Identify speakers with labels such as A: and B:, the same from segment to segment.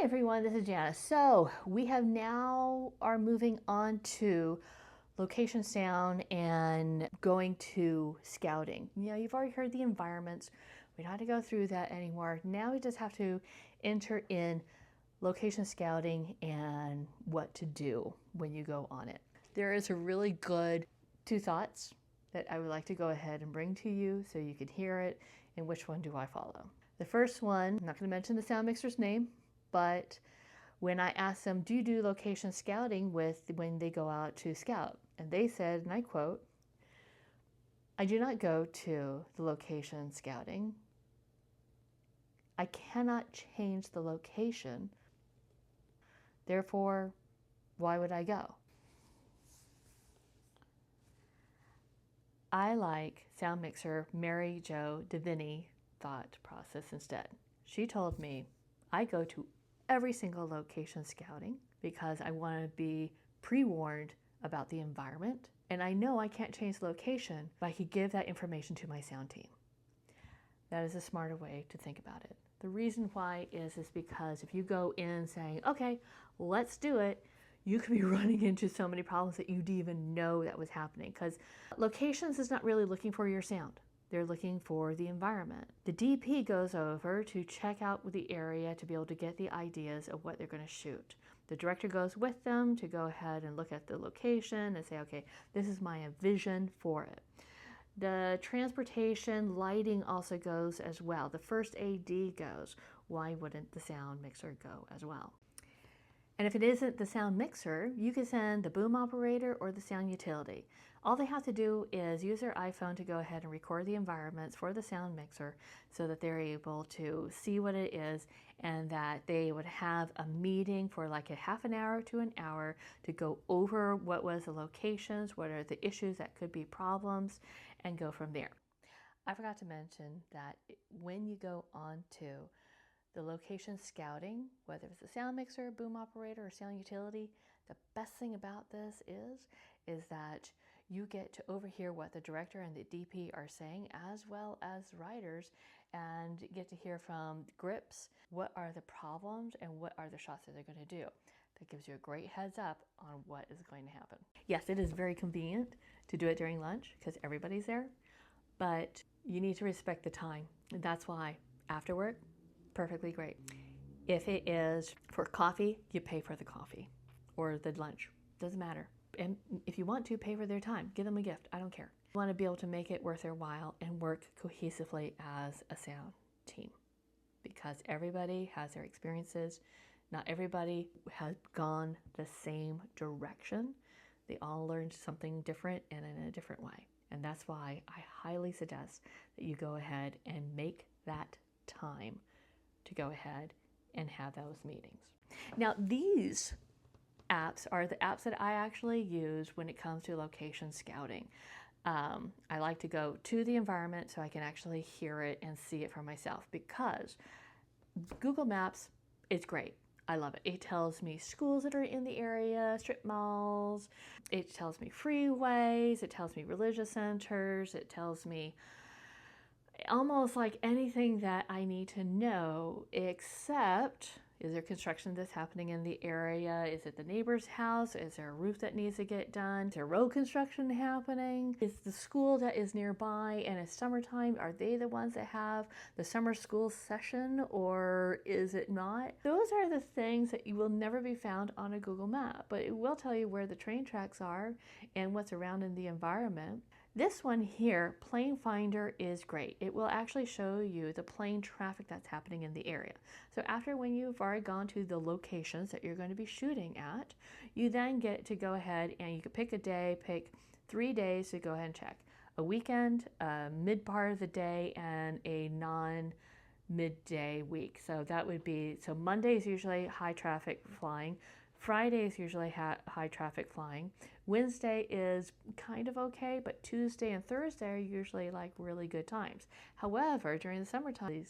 A: everyone, this is Janice. So we are moving on to location sound and going to scouting. You know, you've already heard the environments. We don't have to go through that anymore. Now we just have to enter in location scouting and what to do when you go on it. There is a really good two thoughts that I would like to go ahead and bring to you so you can hear it and which one do I follow. The first one, I'm not going to mention the sound mixer's name, but when I asked them, do you do location scouting when they go out to scout? And they said, and I quote, I do not go to the location scouting. I cannot change the location. Therefore, why would I go? I like sound mixer Mary Jo Deveny thought process instead. She told me, I go to every single location scouting because I want to be pre-warned about the environment, and I know I can't change the location, but I could give that information to my sound team. That is a smarter way to think about it. The reason why is because if you go in saying, okay, let's do it, you could be running into so many problems that you didn't even know that was happening, because locations is not really looking for your sound. They're looking for the environment. The DP goes over to check out the area to be able to get the ideas of what they're going to shoot. The director goes with them to go ahead and look at the location and say, okay, this is my vision for it. The transportation lighting also goes as well. The first AD goes. Why wouldn't the sound mixer go as well? And if it isn't the sound mixer, you can send the boom operator or the sound utility. All they have to do is use their iPhone to go ahead and record the environments for the sound mixer so that they're able to see what it is, and that they would have a meeting for like a half an hour to an hour to go over what was the locations, what are the issues that could be problems, and go from there. I forgot to mention that when you go on to the location scouting, whether it's a sound mixer, boom operator, or sound utility, the best thing about this is that you get to overhear what the director and the DP are saying, as well as writers, and get to hear from grips what are the problems and what are the shots that they're going to do. That gives you a great heads up on what is going to happen. Yes, it is very convenient to do it during lunch because everybody's there, but you need to respect the time. And that's why after work, perfectly great. If it is for coffee, you pay for the coffee or the lunch. Doesn't matter. And if you want to, pay for their time. Give them a gift. I don't care. You want to be able to make it worth their while and work cohesively as a sound team, because everybody has their experiences. Not everybody has gone the same direction. They all learned something different and in a different way. And that's why I highly suggest that you go ahead and make that time to go ahead and have those meetings. Now, these apps are the apps that I actually use when it comes to location scouting. I like to go to the environment so I can actually hear it and see it for myself, because Google Maps is great. I love it. It tells me schools that are in the area, strip malls, it tells me freeways, it tells me religious centers, it tells me almost like anything that I need to know, except, is there construction that's happening in the area? Is it the neighbor's house? Is there a roof that needs to get done? Is there road construction happening? Is the school that is nearby and it's summertime, are they the ones that have the summer school session, or is it not? Those are the things that you will never be found on a Google map, but it will tell you where the train tracks are and what's around in the environment. This one here, Plane Finder, is great. It will actually show you the plane traffic that's happening in the area. So after when you've already gone to the locations that you're going to be shooting at, you then get to go ahead and you can pick a day, pick 3 days to go ahead and check. A weekend, a mid part of the day, and a non-midday week. So that would be, so Monday is usually high traffic flying. Friday is usually high traffic flying. Wednesday is kind of okay, but Tuesday and Thursday are usually like really good times. However, during the summertime,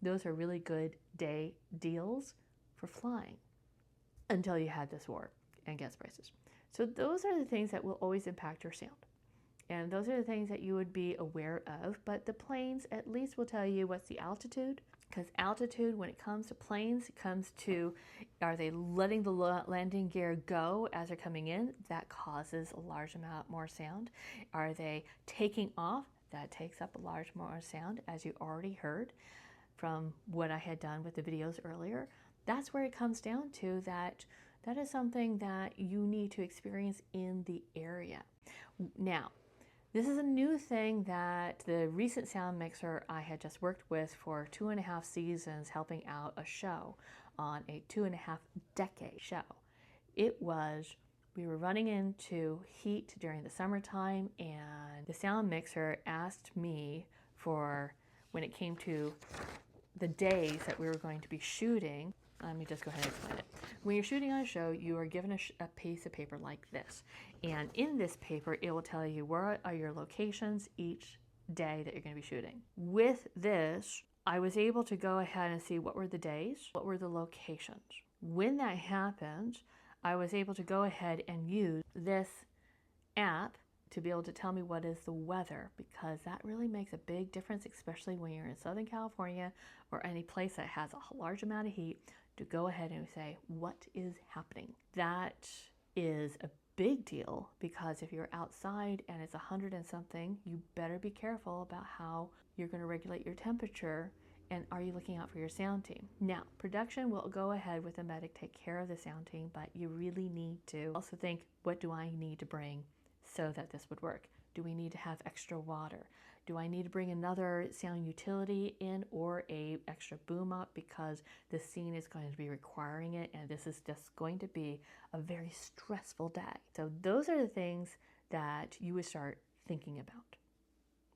A: those are really good day deals for flying until you had this war and gas prices. So those are the things that will always impact your sound. And those are the things that you would be aware of, but the planes at least will tell you what's the altitude, Because altitude, when it comes to planes, it comes to, are they letting the landing gear go as they're coming in? That causes a large amount more sound. Are they taking off? That takes up a large more sound, as you already heard from what I had done with the videos earlier. That's where it comes down to, that is something that you need to experience in the area. Now, this is a new thing that the recent sound mixer I had just worked with for 2.5 seasons, helping out a show on a 2.5 decade show. We were running into heat during the summertime, and the sound mixer asked me for, when it came to the days that we were going to be shooting, let me just go ahead and explain it. When you're shooting on a show, you are given a piece of paper like this. And in this paper, it will tell you where are your locations each day that you're going to be shooting. With this, I was able to go ahead and see what were the days, what were the locations. When that happened, I was able to go ahead and use this app to be able to tell me what is the weather, because that really makes a big difference, especially when you're in Southern California or any place that has a large amount of heat, to go ahead and say, what is happening? That is a big deal, because if you're outside and it's 100 and something, you better be careful about how you're going to regulate your temperature, and are you looking out for your sound team? Now, production will go ahead with the medic, take care of the sound team, but you really need to also think, what do I need to bring so that this would work? Do we need to have extra water? Do I need to bring another sound utility in, or a extra boom up, because the scene is going to be requiring it, and this is just going to be a very stressful day? So those are the things that you would start thinking about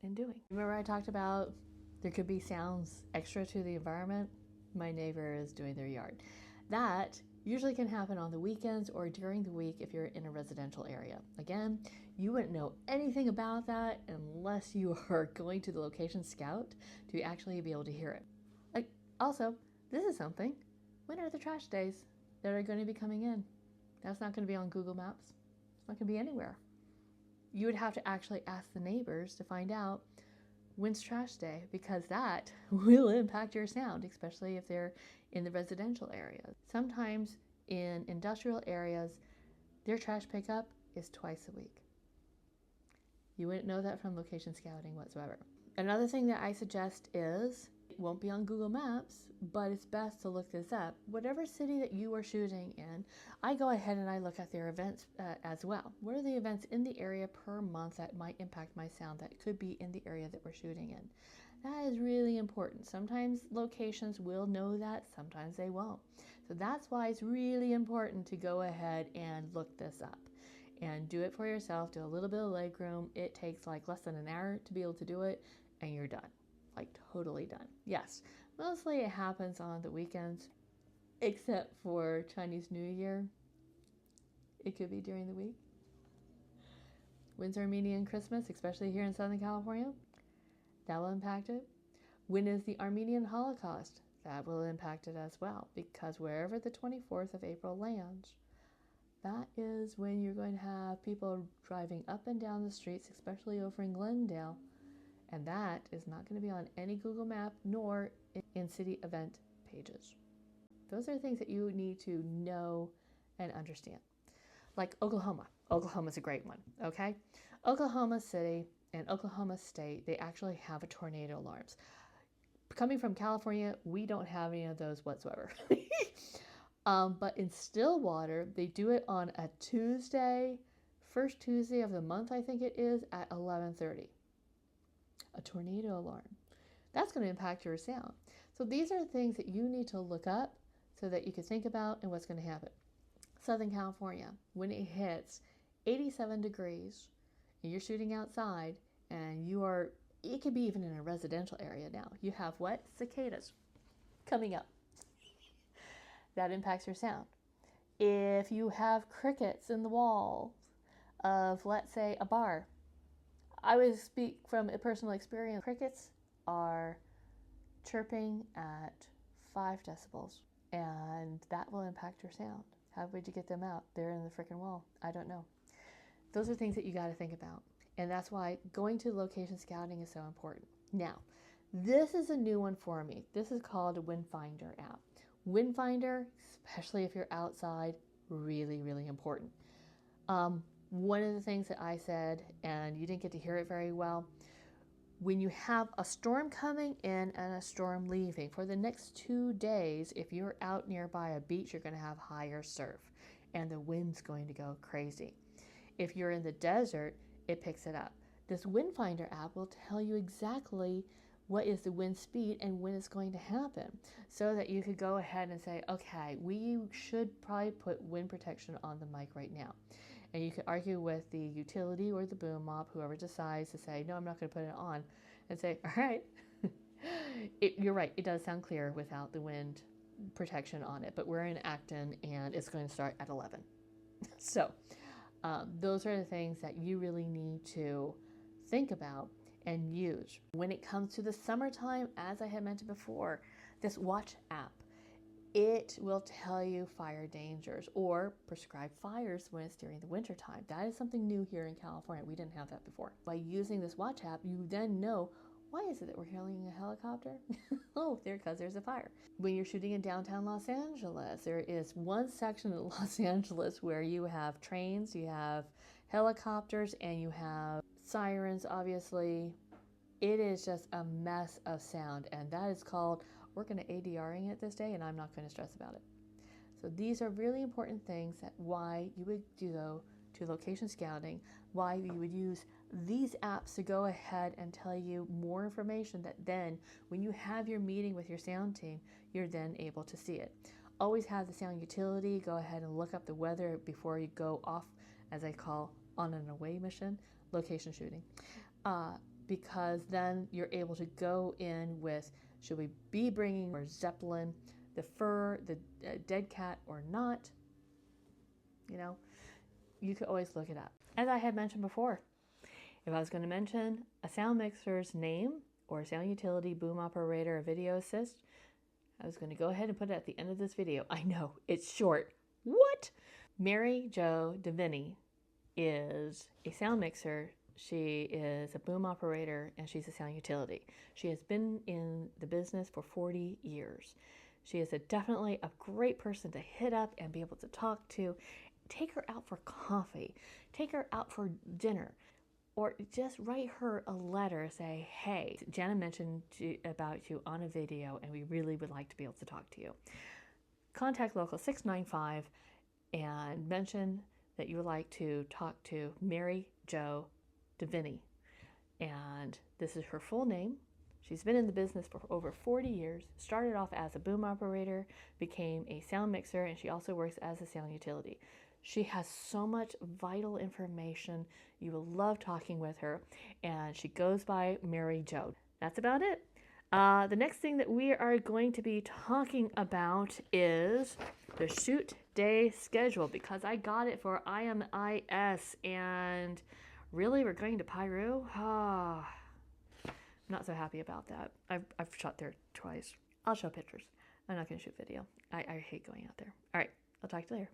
A: and doing. Remember I talked about there could be sounds extra to the environment? My neighbor is doing their yard. That usually can happen on the weekends or during the week if you're in a residential area. Again, you wouldn't know anything about that unless you are going to the location scout to actually be able to hear it. Also, this is something. When are the trash days that are going to be coming in? That's not going to be on Google Maps. It's not going to be anywhere. You would have to actually ask the neighbors to find out when's trash day, because that will impact your sound, especially if they're in the residential area. Sometimes in industrial areas, their trash pickup is twice a week. You wouldn't know that from location scouting whatsoever. Another thing that I suggest is, it won't be on Google Maps, but it's best to look this up. Whatever city that you are shooting in, I go ahead and I look at their events as well. What are the events in the area per month that might impact my sound, that could be in the area that we're shooting in? That is really important. Sometimes locations will know that, sometimes they won't. So that's why it's really important to go ahead and look this up and do it for yourself. Do a little bit of legroom. It takes like less than an hour to be able to do it, and you're done. Like totally done. Yes, mostly it happens on the weekends, except for Chinese New Year. It could be during the week. When's Armenian Christmas, especially here in Southern California? That will impact it. When is the Armenian Holocaust? That will impact it as well, because wherever the 24th of April lands, that is when you're going to have people driving up and down the streets, especially over in Glendale, and that is not going to be on any Google map nor in city event pages. Those are things that you need to know and understand. Like Oklahoma. Oklahoma's a great one, okay? Oklahoma City and Oklahoma State, they actually have a tornado alarms. Coming from California, we don't have any of those whatsoever. But in Stillwater, they do it on a Tuesday, first Tuesday of the month, I think it is, at 11:30. A tornado alarm. That's going to impact your sound. So these are things that you need to look up so that you can think about and what's going to happen. Southern California, when it hits 87 degrees and you're shooting outside, and it could be even in a residential area now. You have what? Cicadas coming up. That impacts your sound. If you have crickets in the walls of, let's say, a bar, I would speak from a personal experience. Crickets are chirping at 5 decibels, and that will impact your sound. How would you get them out? They're in the freaking wall. I don't know. Those are things that you got to think about. And that's why going to location scouting is so important. Now, This is a new one for me. This is called a Windfiinder app. Windfiinder, especially if you're outside, really, really important. One of the things that I said, and you didn't get to hear it very well, when you have a storm coming in and a storm leaving, for the next 2 days, if you're out nearby a beach, you're going to have higher surf and the wind's going to go crazy. If you're in the desert, it picks it up. This Windfiinder app will tell you exactly what is the wind speed and when it's going to happen, so that you could go ahead and say, okay, we should probably put wind protection on the mic right now. And you could argue with the utility or the boom op, whoever decides to say, no, I'm not going to put it on, and say, all right, you're right, it does sound clear without the wind protection on it, but we're in Acton and it's going to start at 11. So those are the things that you really need to think about and use. When it comes to the summertime, as I had mentioned before, this watch app, it will tell you fire dangers or prescribe fires when it's during the winter time. That is something new here in California. We didn't have that before. By using this watch app, you then know, why is it that we're hearing a helicopter? Oh, because there's a fire. When you're shooting in downtown Los Angeles, there is one section of Los Angeles where you have trains, you have helicopters, and you have sirens, obviously. It is just a mess of sound, and that is called, we're going to ADRing it this day, and I'm not going to stress about it. So these are really important things that why you would go to location scouting, why you would use these apps to go ahead and tell you more information that then when you have your meeting with your sound team, you're then able to see it. Always have the sound utility. Go ahead and look up the weather before you go off, as I call, on an away mission, location shooting. Because then you're able to go in with, should we be bringing our Zeppelin, the fur, the dead cat or not? You know, you could always look it up. As I had mentioned before, if I was going to mention a sound mixer's name or a sound utility, boom operator, or video assist, I was going to go ahead and put it at the end of this video. I know, it's short. What? Mary Jo Deveny is a sound mixer. She is a boom operator and she's a sound utility. She has been in the business for 40 years. She is definitely a great person to hit up and be able to talk to. Take her out for coffee. Take her out for dinner. Or just write her a letter, say, hey, Jana mentioned about you on a video and we really would like to be able to talk to you. Contact Local 695 and mention that you would like to talk to Mary Jo Deveny. And this is her full name. She's been in the business for over 40 years, started off as a boom operator, became a sound mixer, and she also works as a sound utility. She has so much vital information. You will love talking with her, and she goes by Mary Jo. That's about it. The next thing that we are going to be talking about is the shoot day schedule, because I got it for IMIS, and really, we're going to Peru? I'm not so happy about that. I've shot there twice. I'll show pictures. I'm not going to shoot video. I hate going out there. All right, I'll talk to you later.